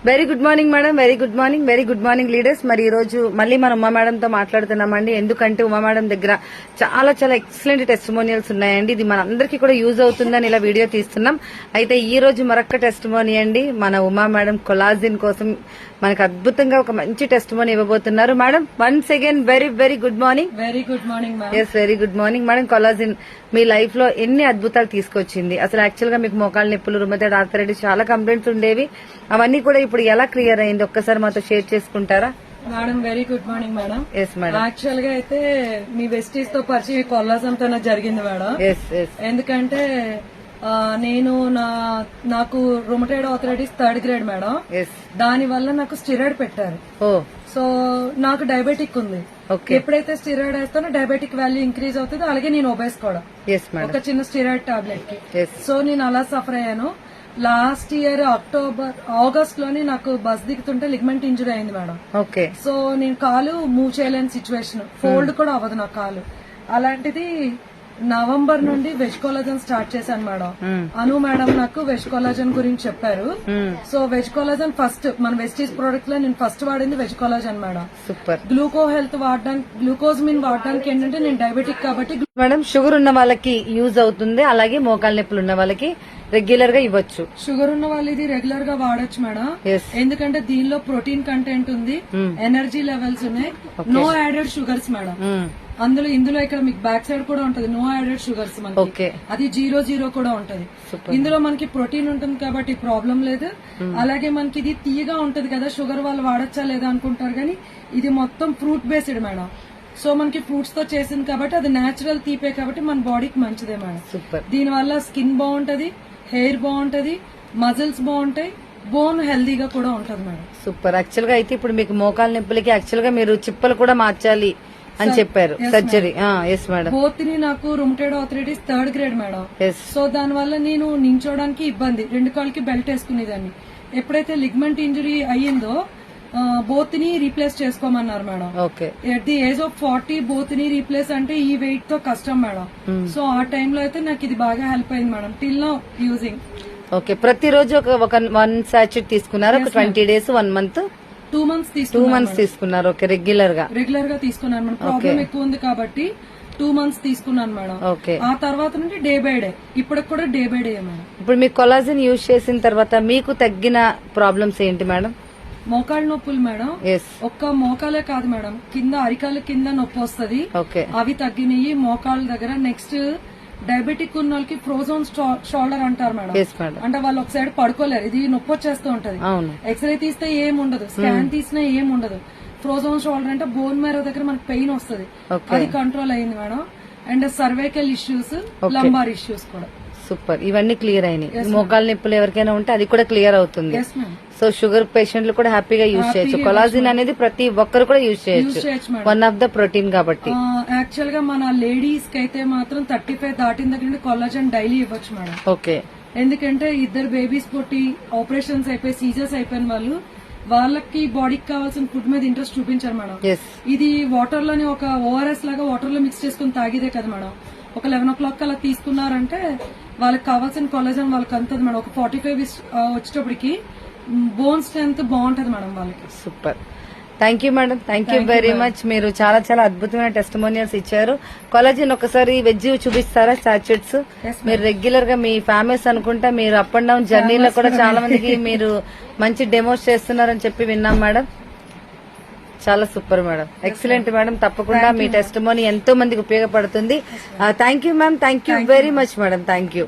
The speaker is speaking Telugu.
Very good morning madam, very good morning, very good morning leaders. మరి ఈ రోజు మళ్ళీ మనం ఉమా మేడం తో మాట్లాడుతున్నామండి. ఎందుకంటే ఉమా మేడం దగ్గర చాలా చాలా ఎక్సలెంట్ టెస్టిమోనియల్స్ ఉన్నాయండి. ఇది మన అందరికీ కూడా యూజ్ అవుతుందని ఇలా వీడియో తీస్తున్నాం. అయితే ఈ రోజు మరొక టెస్టిమోని అండి, మన ఉమా మేడం కొలాజిన్ కోసం మనకు అద్భుతంగా ఒక మంచి టెస్టిమోని ఇవ్వబోతున్నారు. Madam once again very very good morning. Very good morning. Yes, very good morning madam. Collagen మీ లైఫ్ లో ఎన్ని అద్భుతాలు తీసుకొచ్చింది. అసలు యాక్చువల్ గా మీకు మోకాళ్ళ నొప్పులు, రుమటైడ్ ఆర్థరైటిస్ చాలా కంప్లైంట్స్ ఉండేవి. అవన్నీ కూడా ఇప్పుడు ఎలా క్లియర్ అయింది ఒక్కసారి మాతో షేర్ చేసుకుంటారా madam? Very good morning madam. Yes madam. Actual గా అయితే మీ వెస్టీస్ తో పరిచయం కొల్లాజన్ తో జరిగింది మేడం. Yes yes. ఎందుకంటే నేను నాకు rheumatoid arthritis 3rd grade madam. Yes. దాని వల్ల నాకు స్టిరాయిడ్ పెట్టారు. ఓ. సో నాకు డయాబెటిక్ ఉంది. ఎప్పుడైతే స్టిరాయిడ్ వేస్తానో డయాబెటిక్ వాల్యూ ఇంక్రీజ్ అవుతుంది, అలాగే నేను ఒబేస్ కూడా. ఒక చిన్న స్టిరాయిడ్ టాబ్లెట్ కి. సో నేను అలా సఫర్ అయ్యాను. లాస్ట్ ఇయర్ ఆగస్ట్ లోని నాకు బస్ దిగుతుంటే లిగ్మెంట్ ఇంజురీ అయింది మేడం. ఓకే. సో నేను కాలు మూవ్ చేయలేని సిచ్యువేషన్, ఫోల్డ్ కూడా అవ్వదు నా కాలు. అలాంటిది నవంబర్ నుండి వెజ్ కొలాజన్ స్టార్ట్ చేశాను మేడం. అను మేడం నాకు వెజ్ కొలాజన్ గురించి చెప్పారు. సో వెజ్ కొలాజన్ ఫస్ట్ మన వెస్టీస్ ప్రొడక్ట్ లో నేను ఫస్ట్ వాడింది వెజ్ కొలాజన్ మేడం. సూపర్. గ్లూకోజ్మిన్ వాడడానికి ఏంటంటే నేను డయాబెటిక్ కాబట్టి మేడం షుగర్ ఉన్న వాళ్ళకి యూజ్ అవుతుంది, అలాగే మోకాళ్ళ నొప్పులు ఉన్న వాళ్ళకి రెగ్యులర్ గా ఇవ్వచ్చు. షుగర్ ఉన్న వాళ్ళు ఇది రెగ్యులర్ గా వాడొచ్చు మేడం. ఎందుకంటే దీనిలో ప్రోటీన్ కంటెంట్ ఉంది, ఎనర్జీ లెవెల్స్ ఉన్నాయి, నో యాడెడ్ షుగర్స్ మేడం. ఇందులో ఇక్కడ మీకు బ్యాక్ సైడ్ కూడా ఉంటది నో యాడెడ్ షుగర్స్ మనకి. అది 0 కూడా ఉంటది. ఇందులో మనకి ప్రోటీన్ ఉంటుంది కాబట్టి ప్రాబ్లం లేదు. అలాగే మనకి ఇది తీయగా ఉంటది కదా, షుగర్ వాళ్ళు వాడచ్చా లేదా అనుకుంటారు, కానీ ఇది మొత్తం ఫ్రూట్ బేస్డ్ మేడం. సో మనకి ఫ్రూట్స్ తో చేసింది కాబట్టి అది నేచురల్ తీపే కాబట్టి మన బాడీకి మంచిదే మేడం. దీని వల్ల స్కిన్ బాగుంటది, హెయిర్ బాగుంటది, మజిల్స్ బాగుంటాయి, బోన్ హెల్దీగా కూడా ఉంటది మేడం. సూపర్. యాక్చువల్ గా అయితే ఇప్పుడు మీకు మోకాళ్ళ నొప్పులకి యాక్చువల్ గా మీరు చిప్పలు కూడా మార్చాలి అని చెప్పారు, సర్జరీ. Yes madam. బోత్ని నాకు rheumatoid arthritis 3rd grade madam. So దాని వల్ల నేను నించోడానికి ఇబ్బంది, 2 కాళ్ళకి బెల్ట్ వేసుకునేదాన్ని. ఎప్పుడైతే లిగ్మెంట్ ఇంజరీ అయ్యిందో బోత్ ని రీప్లేస్ చేసుకోమన్నారు మేడం. At the age of 40 both knee replace అంటే ఈ వెయిట్ తో కష్టం మేడం. సో ఆ టైంలో అయితే నాకు ఇది బాగా హెల్ప్ అయింది madam. Till now using. Okay. ప్రతిరోజు ఒక 1 సాచెట్ తీసుకున్నారు, ఒక 20 days 1 month 2 months 2 months తీసుకున్నారు. ఓకే. రెగ్యులర్ గా తీసుకున్నాను మేడం. ప్రాబ్లం ఎక్కువ ఉంది కాబట్టి 2 months తీసుకున్నాను మేడం. ఓకే. ఆ తర్వాత నుండి డే బై డే, ఇప్పటికి కూడా డే బై డే మేడం. ఇప్పుడు మీ కొలాజిన్ యూజ్ చేసిన తర్వాత మీకు తగ్గిన ప్రాబ్లమ్స్ ఏంటి మేడం? మోకాళ్ళ నొప్పులు మేడం. ఒక్క మోకాలే కాదు మేడం, కింద అరికాల కింద నొప్పి వస్తుంది, అవి తగ్గినాయి మోకాళ్ళ దగ్గర. నెక్స్ట్ డయాబెటిక్ ఉన్న వాళ్ళకి ఫ్రోజన్ షోల్డర్ అంటారు మేడం. అంటే వాళ్ళు ఒక సైడ్ పడుకోలేరు, ఇది నొప్పి వచ్చేస్తూ ఉంటది. ఎక్స్రే తీస్తే ఏం ఉండదు, స్కాన్ తీసినా ఏం ఉండదు. ఫ్రోజన్ షోల్డర్ అంటే బోన్ మ్యారో దగ్గర మనకి పెయిన్ వస్తుంది, అది కంట్రోల్ అయింది madam. And cervical issues, lumbar issues కూడా. సూపర్. ఇవన్నీ క్లియర్ అయినాయి. మోకాళ్ళ నొప్పులు ఎవరికైనా ఉంటే అది కూడా క్లియర్ అవుతుంది. సో షుగర్ పేషెంట్లు కూడా హ్యాపీగా యూజ్ చేయొచ్చు. కొలాజిన్ అనేది ప్రతి ఒక్కరు కూడా యూజ్ చేయొచ్చు, వన్ ఆఫ్ ద ప్రోటీన్ కాబట్టి. యాక్చువల్ గా మన లేడీస్ కి అయితే మాత్రం 35 దాటిన దగ్గర నుండి కొలాజన్ డైలీ ఇవ్వచ్చు మేడం. ఓకే. ఎందుకంటే 2 బేబీస్ పుట్టి ఆపరేషన్స్ అయిపోయి సీజర్స్ అయిపోయిన వాళ్ళకి బాడీకి కావాల్సిన ఫుడ్ మీద ఇంట్రెస్ట్ చూపించారు మేడం. ఇది వాటర్ లోని ఒక ఓఆర్ఎస్ లాగా వాటర్ లో మిక్స్ చేసుకుని తాగిదే కదా మేడం. ఒక 11 o'clock అలా తీసుకున్నారంటే వాళ్ళకి కావాల్సిన కొలాజన్ వాళ్ళకి అంతది మేడం. ఒక 45 వచ్చేటప్పటికి బోన్ స్ట్రెంత్ బాగుంటది మేడం వాళ్ళకి. Super. Thank you madam, thank you very much. మీరు చాలా చాలా అద్భుతమైన టెస్టిమోనియల్స్ ఇచ్చారు. కొలాజిన్ ఒకసారి వెజ్ చూపిస్తారా సాచెట్స్? మీరు రెగ్యులర్ గా మీ ఫ్యామిలీస్ అనుకుంటా మీరు అప్ అండ్ డౌన్ జర్నీలో కూడా చాలా మందికి మీరు మంచి డెమోస్ చేస్తున్నారని చెప్పి విన్నాం మేడం. చాలా సూపర్ మేడం, ఎక్సలెంట్ మేడం. తప్పకుండా మీ టెస్టిమోని ఎంతో మందికి ఉపయోగపడుతుంది. Thank you ma'am, thank you very much madam, thank you.